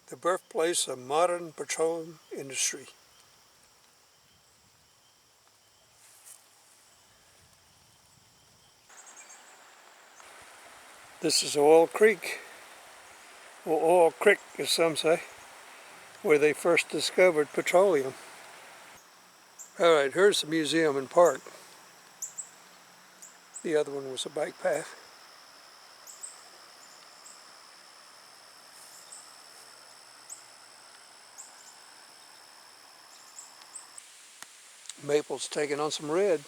the birthplace of modern petroleum industry. This is Oil Creek, or Oil Creek as some say, where they first discovered petroleum. Alright, here's the museum and park. The other one was a bike path. Maple's taking on some red.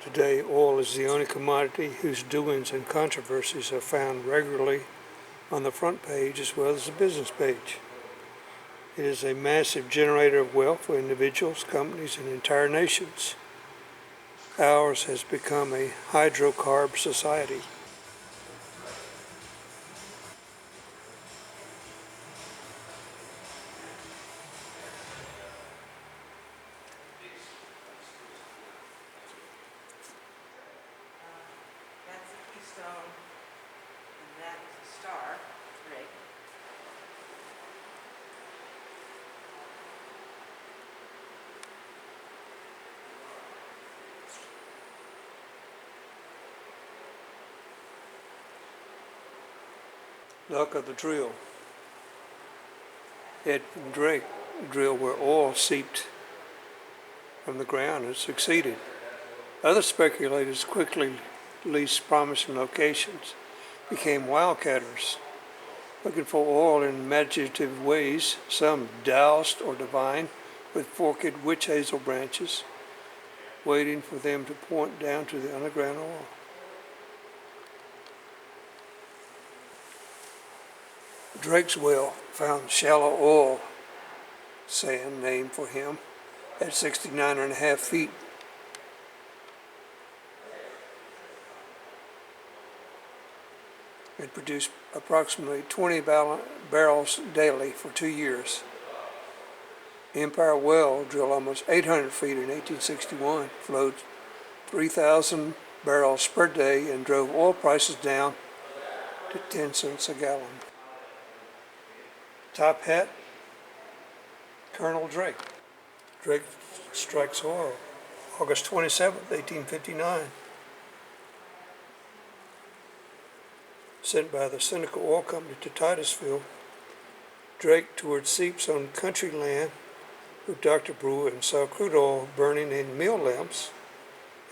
Today, oil is the only commodity whose doings and controversies are found regularly on the front page as well as the business page. It is a massive generator of wealth for individuals, companies, and entire nations. Ours has become a hydrocarb society. That's the Keystone, and that is a star rig. Luck of the drill. Ed and Drake drilled where oil seeped from the ground and succeeded. Other speculators quickly leased promising locations, became wildcatters, looking for oil in imaginative ways, some doused or divined with forked witch hazel branches, waiting for them to point down to the underground oil. Drake's well found shallow oil sand named for him at 69.5 feet. It produced approximately 20 barrels daily for 2 years. Empire Well drilled almost 800 feet in 1861, flowed 3,000 barrels per day, and drove oil prices down to 10 cents a gallon. Top hat, Colonel Drake. Drake strikes oil, August 27, 1859. Sent by the Seneca Oil Company to Titusville, Drake toured seeps on country land with Dr. Brewer and saw crude oil burning in mill lamps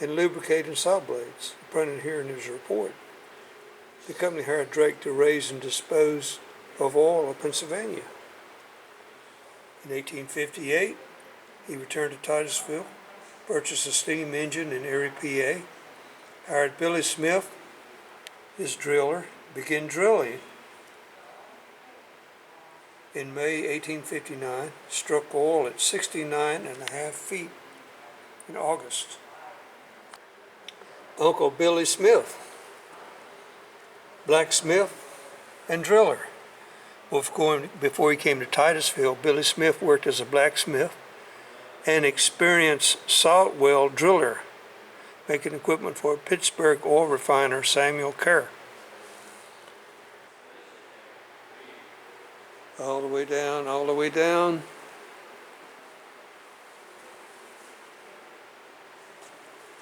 and lubricating saw blades, printed here in his report. The company hired Drake to raise and dispose of oil in Pennsylvania. In 1858, he returned to Titusville, purchased a steam engine in Erie, PA, hired Billy Smith, his driller, began drilling. In May 1859, struck oil at 69.5 feet in August. Uncle Billy Smith, blacksmith and driller. Before he came to Titusville, Billy Smith worked as a blacksmith and experienced salt well driller, making equipment for Pittsburgh oil refiner Samuel Kerr. All the way down, all the way down.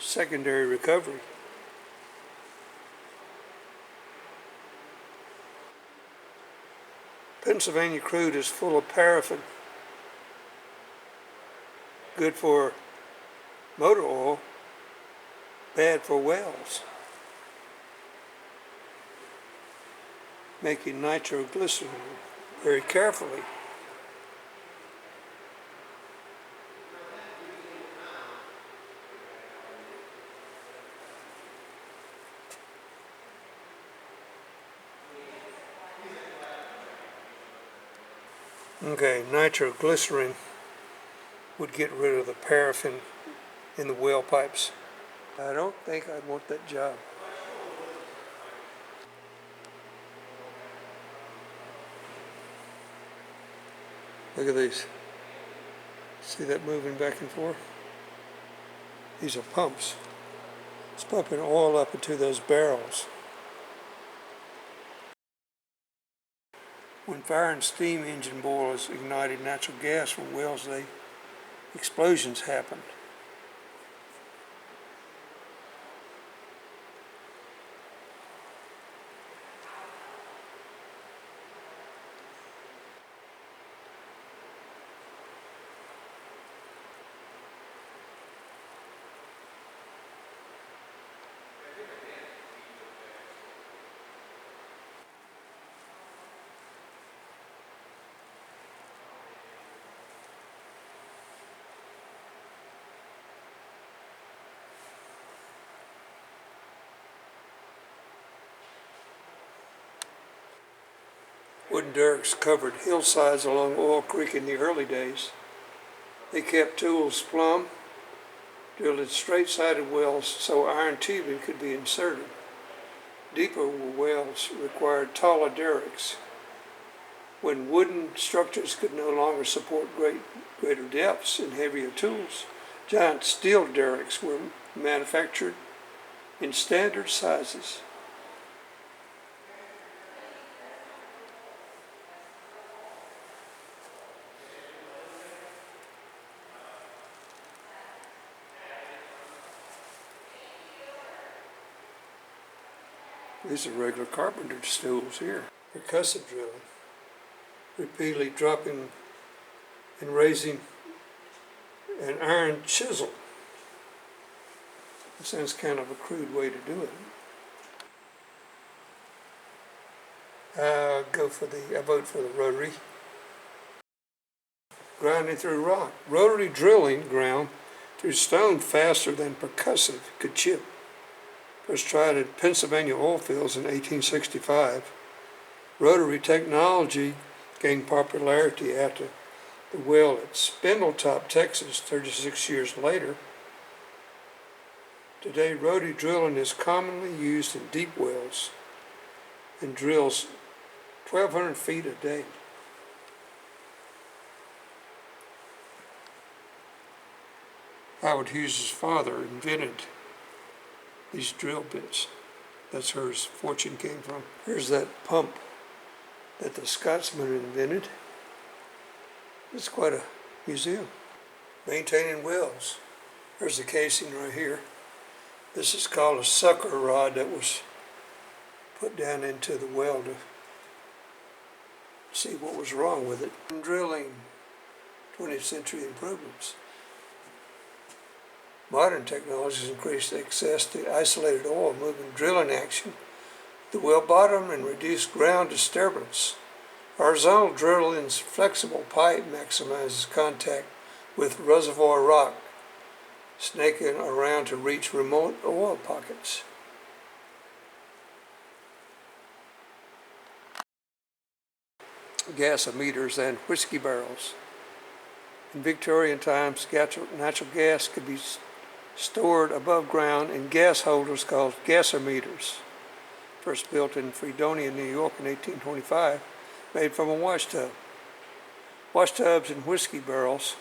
Secondary recovery. Pennsylvania crude is full of paraffin, good for motor oil, bad for wells, making nitroglycerin very carefully. Okay, nitroglycerin would get rid of the paraffin in the well pipes. I don't think I'd want that job. Look at these. See that moving back and forth? These are pumps. It's pumping oil up into those barrels. When fire and steam engine boilers ignited natural gas from wells, explosions happened. Wooden derricks covered hillsides along Oil Creek in the early days. They kept tools plumb, drilled straight-sided wells so iron tubing could be inserted. Deeper wells required taller derricks. When wooden structures could no longer support greater depths and heavier tools, giant steel derricks were manufactured in standard sizes. These are regular carpenter's tools here. Percussive drilling, repeatedly dropping and raising an iron chisel. It sounds kind of a crude way to do it. I vote for the rotary. Grinding through rock. Rotary drilling ground through stone faster than percussive could chip. First tried at Pennsylvania oil fields in 1865. Rotary technology gained popularity after the well at Spindletop, Texas, 36 years later. Today, rotary drilling is commonly used in deep wells and drills 1,200 feet a day. Howard Hughes' father invented these drill bits. That's where his fortune came from. Here's that pump that the Scotsman invented. It's quite a museum. Maintaining wells. There's the casing right here. This is called a sucker rod that was put down into the well to see what was wrong with it. Drilling, 20th century improvements. Modern technologies increased access to isolated oil, moving drilling action, the well bottom, and reduced ground disturbance. Horizontal drilling's flexible pipe maximizes contact with reservoir rock, snaking around to reach remote oil pockets. Gasometers and whiskey barrels. In Victorian times, natural gas could be stored above ground in gas holders called gasometers. First built in Fredonia, New York in 1825, made from a washtub. Washtubs and whiskey barrels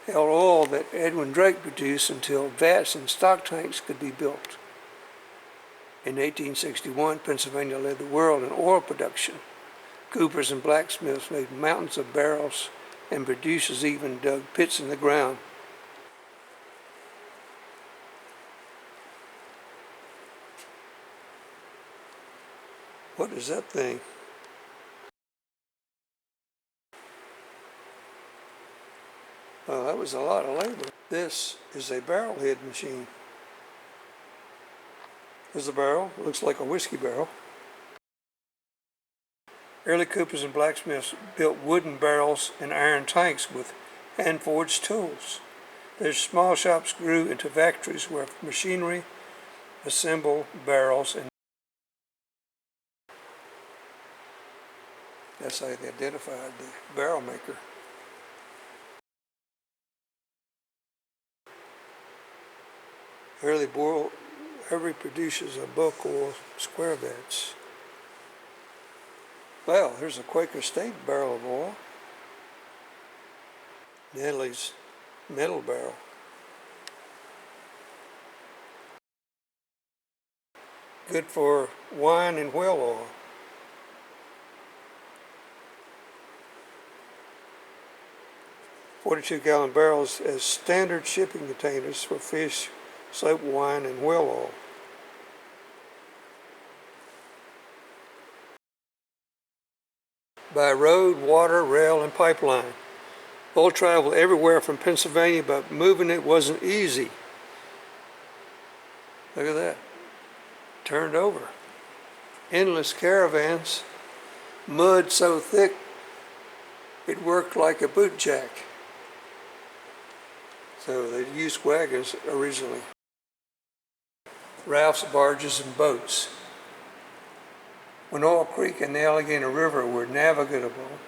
held oil that Edwin Drake produced until vats and stock tanks could be built. In 1861, Pennsylvania led the world in oil production. Coopers and blacksmiths made mountains of barrels, and producers even dug pits in the ground. What is that thing? Well, that was a lot of labor. This is a barrel head machine. There's a barrel, looks like a whiskey barrel. Early coopers and blacksmiths built wooden barrels and iron tanks with hand-forged tools. Their small shops grew into factories where machinery assembled barrels and That's how they identified the barrel maker. Every produces a bulk oil square batch. Well, here's a Quaker State barrel of oil. Natalie's metal barrel. Good for wine and whale oil. .42-gallon barrels as standard shipping containers for fish, soap, wine, and whale oil. By road, water, rail, and pipeline. Oil traveled everywhere from Pennsylvania, but moving it wasn't easy. Look at that. Turned over. Endless caravans. Mud so thick it worked like a boot jack. So they used wagons originally. Rafts, barges, and boats. When Oil Creek and the Allegheny River were navigable,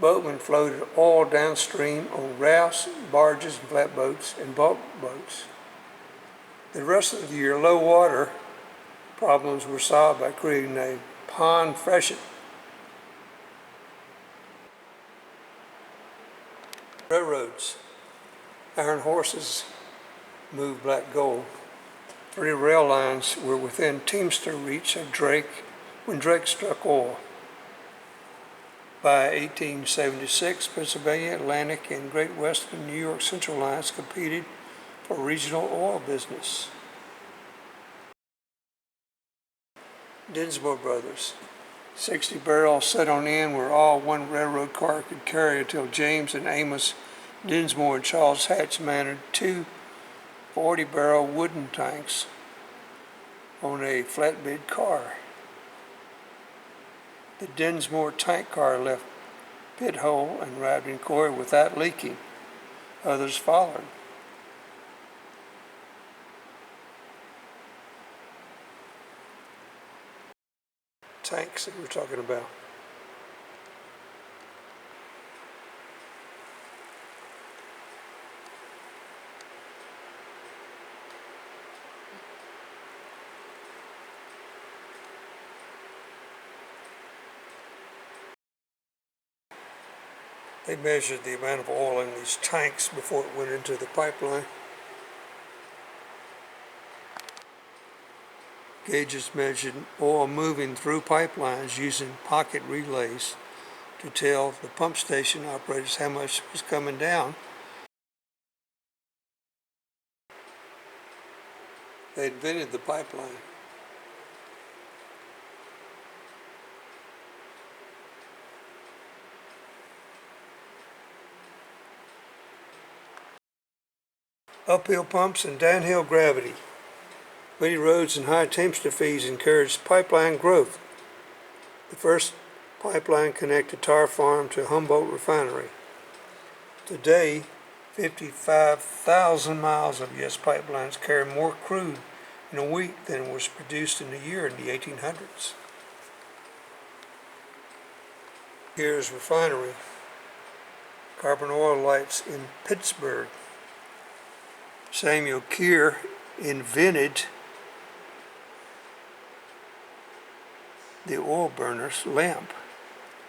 boatmen floated oil downstream on rafts, barges, and flatboats, and bulk boats. The rest of the year, low water problems were solved by creating a pond freshet. Railroads. Iron horses moved black gold. 3 rail lines were within teamster reach of Drake when Drake struck oil. By 1876, Pennsylvania, Atlantic, and Great Western New York Central lines competed for regional oil business. Dinsmore Brothers. 60 barrels set on end were all one railroad car could carry until James and Amos Dinsmore and Charles Hatch mounted 2 40-barrel wooden tanks on a flatbed car. The Dinsmore tank car left pit hole and arrived in Corey without leaking. Others followed. Tanks that we're talking about. They measured the amount of oil in these tanks before it went into the pipeline. Gauges measured oil moving through pipelines using pocket relays to tell the pump station operators how much was coming down. They invented the pipeline. Uphill pumps and downhill gravity. Many roads and high temperature fees encouraged pipeline growth. The first pipeline connected Tar Farm to Humboldt Refinery. Today, 55,000 miles of U.S. pipelines carry more crude in a week than was produced in a year in the 1800s. Here's refinery. Carbon oil lights in Pittsburgh. Samuel Keir invented the oil burner's lamp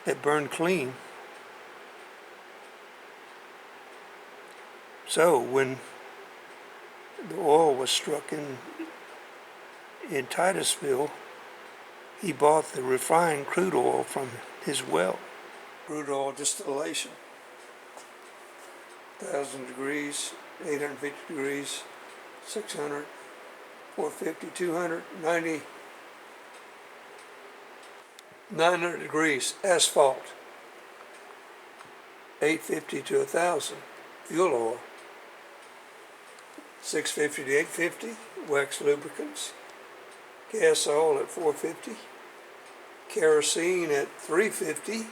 that burned clean. So when the oil was struck in Titusville, he bought the refined crude oil from his well. Crude oil distillation. 1,000 degrees, 850 degrees, 600, 450, 200, 90, 900 degrees, asphalt, 850 to 1,000, fuel oil, 650 to 850, wax lubricants, gas oil at 450, kerosene at 350,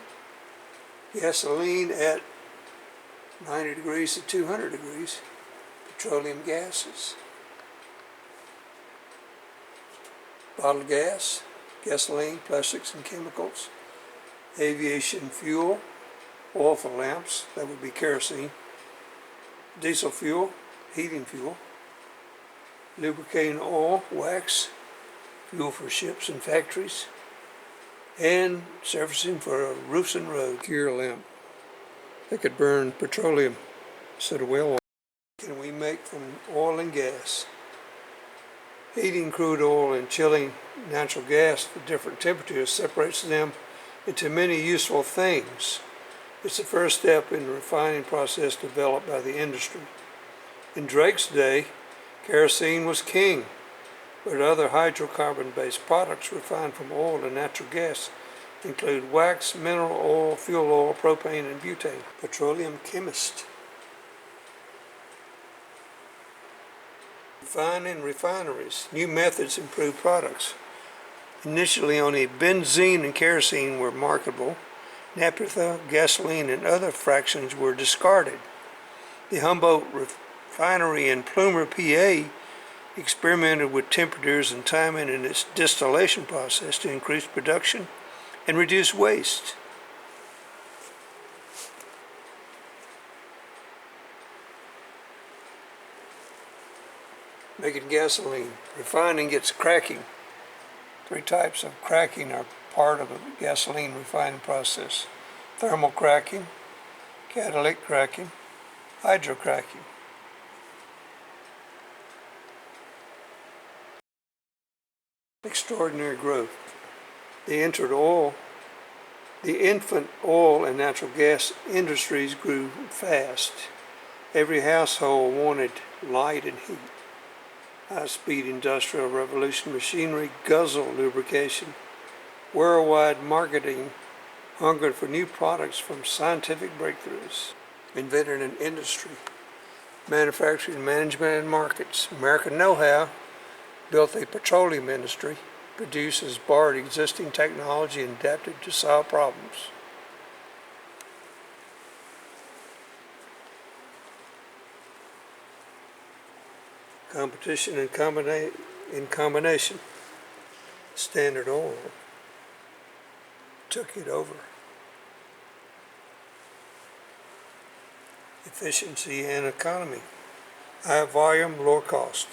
gasoline at 90 degrees to 200 degrees, petroleum gases, bottled gas, gasoline, plastics and chemicals, aviation fuel, oil for lamps, that would be kerosene, diesel fuel, heating fuel, lubricating oil, wax, fuel for ships and factories, and surfacing for roofs and roads. Cure lamp that could burn petroleum instead of whale oil. Can we make from oil and gas? Heating crude oil and chilling natural gas to different temperatures separates them into many useful things. It's the first step in the refining process developed by the industry. In Drake's day, kerosene was king, but other hydrocarbon-based products refined from oil and natural gas include wax, mineral oil, fuel oil, propane, and butane. Petroleum chemist. Refining refineries. New methods improve products. Initially, only benzene and kerosene were marketable. Naphtha, gasoline, and other fractions were discarded. The Humboldt refinery in Plumer, PA, experimented with temperatures and timing in its distillation process to increase production and reduce waste. Making gasoline. Refining gets cracking. 3 types of cracking are part of a gasoline refining process: thermal cracking, catalytic cracking, hydrocracking. Extraordinary growth. The infant oil and natural gas industries grew fast. Every household wanted light and heat. High-speed industrial revolution, machinery, guzzle lubrication, worldwide marketing hungered for new products from scientific breakthroughs. Invented an industry, manufacturing, management, and markets. American know-how built a petroleum industry, produces borrowed existing technology and adapted to solve problems. Competition in combination. Standard Oil took it over. Efficiency and economy. High volume, lower cost.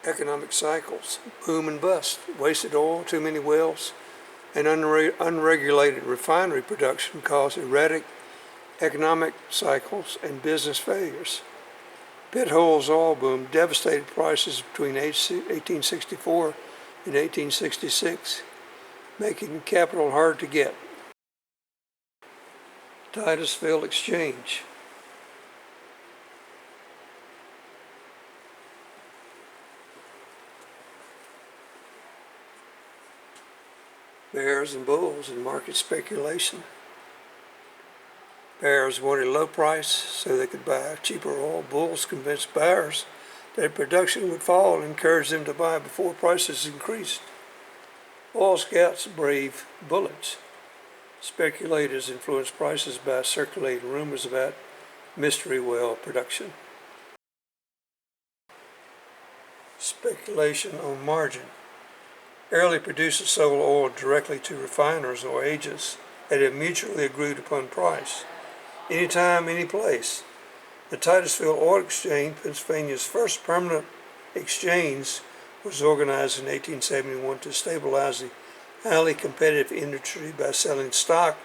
Economic cycles. Boom and bust. Wasted oil, too many wells, and unregulated refinery production cause erratic economic cycles and business failures. Pithol's oil boom devastated prices between 1864 and 1866, making capital hard to get. Titusville Exchange. Bears and bulls in market speculation. Bears wanted low price so they could buy cheaper oil. Bulls convinced buyers that production would fall and encouraged them to buy before prices increased. Oil scouts brave bullets. Speculators influenced prices by circulating rumors about mystery well production. Speculation on margin. Early producers sold oil directly to refiners or agents at a mutually agreed upon price. Anytime, any place. The Titusville Oil Exchange, Pennsylvania's first permanent exchange, was organized in 1871 to stabilize the highly competitive industry by selling stock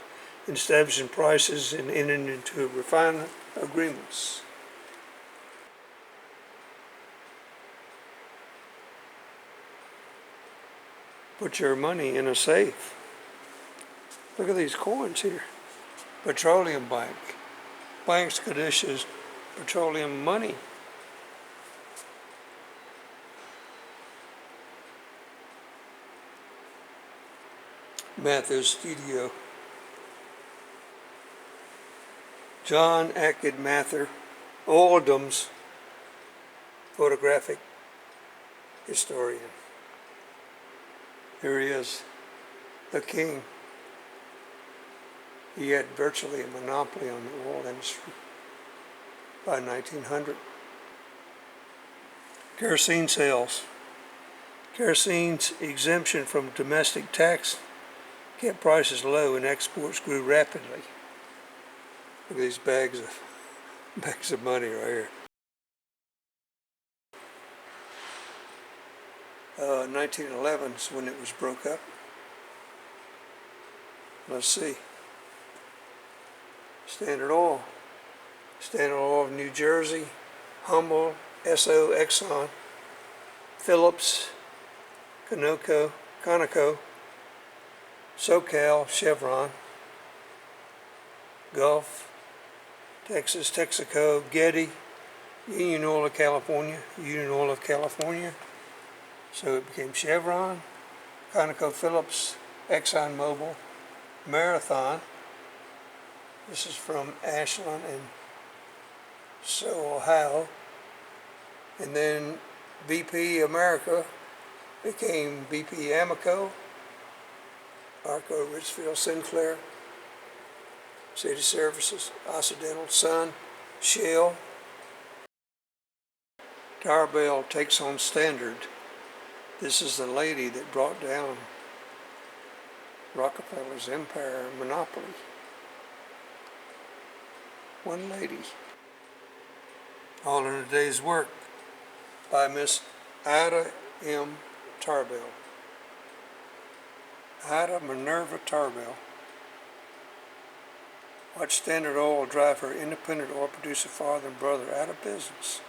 and establishing prices and entering into refinement agreements. Put your money in a safe. Look at these coins here. Petroleum Bank. Banks could issue petroleum money. Mather's Studio. John Ackett Mather, Oldham's photographic historian. Here he is, the king. He had virtually a monopoly on the oil industry by 1900. Kerosene sales. Kerosene's exemption from domestic tax kept prices low and exports grew rapidly. Look at these bags of money right here. 1911 is when it was broke up. Let's see. Standard Oil of New Jersey, Humble, Esso, Exxon, Phillips, Conoco, SoCal, Chevron, Gulf, Texas, Texaco, Getty, Union Oil of California, So it became Chevron, ConocoPhillips, ExxonMobil, Marathon. This is from Ashland and Ohio. And then BP America became BP Amoco, Arco, Richfield, Sinclair, City Services, Occidental, Sun, Shell. Tarbell takes on Standard. This is the lady that brought down Rockefeller's empire and monopoly. One lady. All in a day's work by Miss Ida M. Tarbell. Ida Minerva Tarbell. Watched Standard Oil drive her independent oil producer father and brother out of business.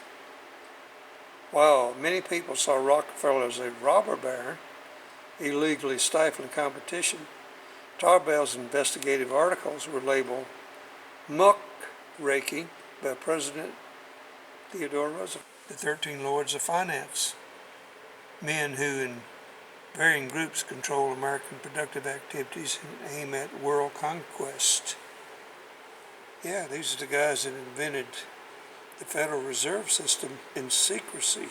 While many people saw Rockefeller as a robber baron, illegally stifling competition, Tarbell's investigative articles were labeled muck-raking by President Theodore Roosevelt. The 13 Lords of Finance, men who in varying groups control American productive activities and aim at world conquest. Yeah, these are the guys that invented the Federal Reserve System in secrecy.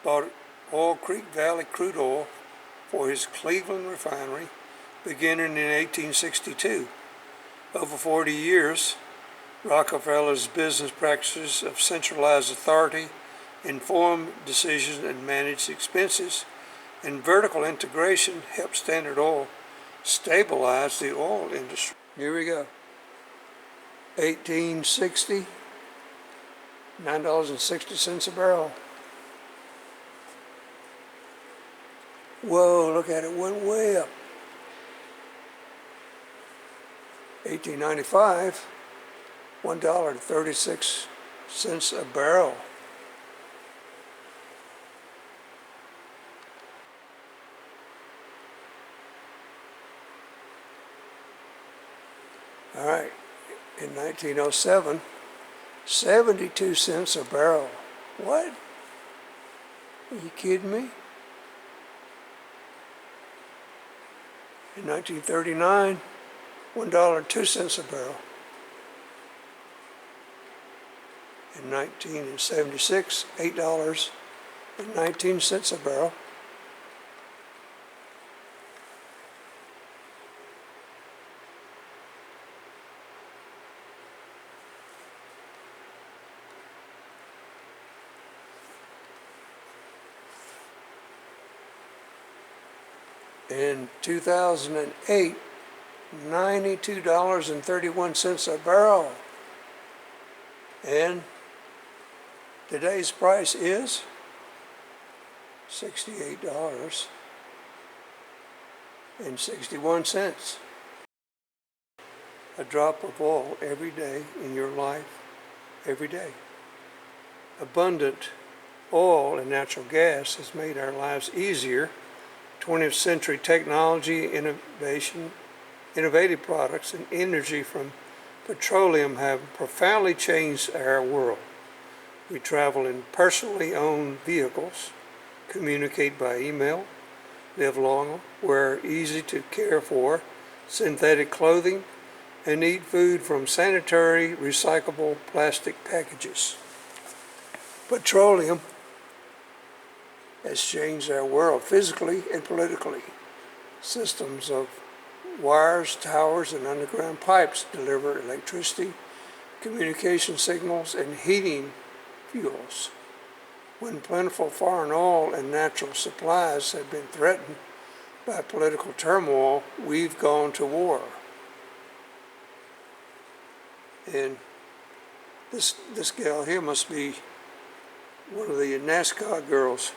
Bought Oil Creek Valley crude oil for his Cleveland refinery beginning in 1862. Over 40 years, Rockefeller's business practices of centralized authority, informed decisions and managed expenses, and vertical integration helped Standard Oil stabilize the oil industry. Here we go. 1860, $9.60 a barrel. Whoa, look at it, went way up. 1895, $1.36 a barrel. All right, in 1907, 72 cents a barrel. What? Are you kidding me? In 1939, $1.02 a barrel. In 1976, $8.19 a barrel. In 2008, $92.31 a barrel. And today's price is $68.61. A drop of oil every day in your life, every day. Abundant oil and natural gas has made our lives easier. 20th century technology, innovative products, and energy from petroleum have profoundly changed our world. We travel in personally owned vehicles, communicate by email, live long, wear easy to care for synthetic clothing, and eat food from sanitary, recyclable plastic packages. Petroleum has changed our world physically and politically. Systems of wires, towers, and underground pipes deliver electricity, communication signals, and heating fuels. When plentiful foreign oil and natural supplies have been threatened by political turmoil, we've gone to war. And this gal here must be one of the NASCAR girls.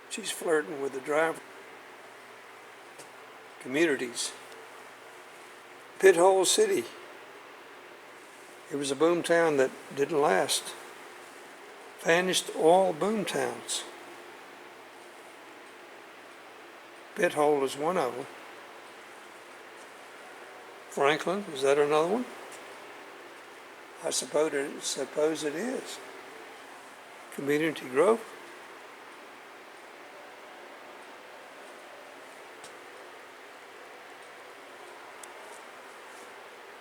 She's flirting with the driver. Communities. Pit Hole City. It was a boom town that didn't last. Vanished all boom towns. Pit Hole is one of them. Franklin, is that another one? I suppose it is. Community growth.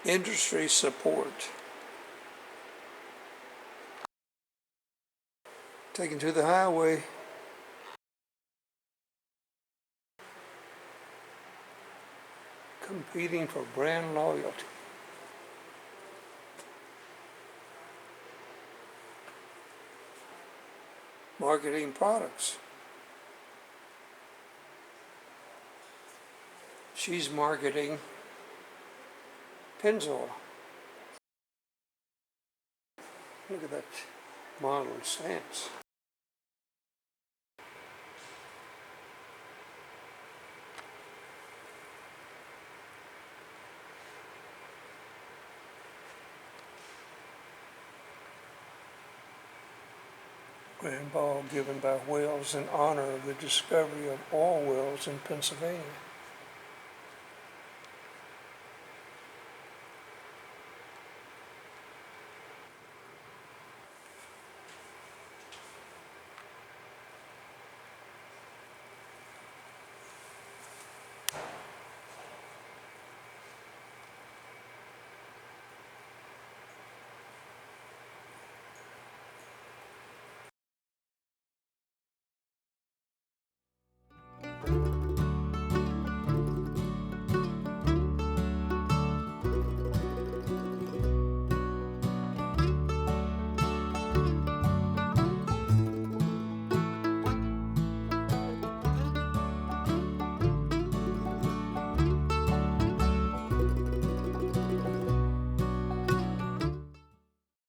Industry support. Taken to the highway. Competing for brand loyalty. Marketing products. She's marketing Pennzoil. Look at that model stance. Grand ball given by Wells in honor of the discovery of oil wells in Pennsylvania.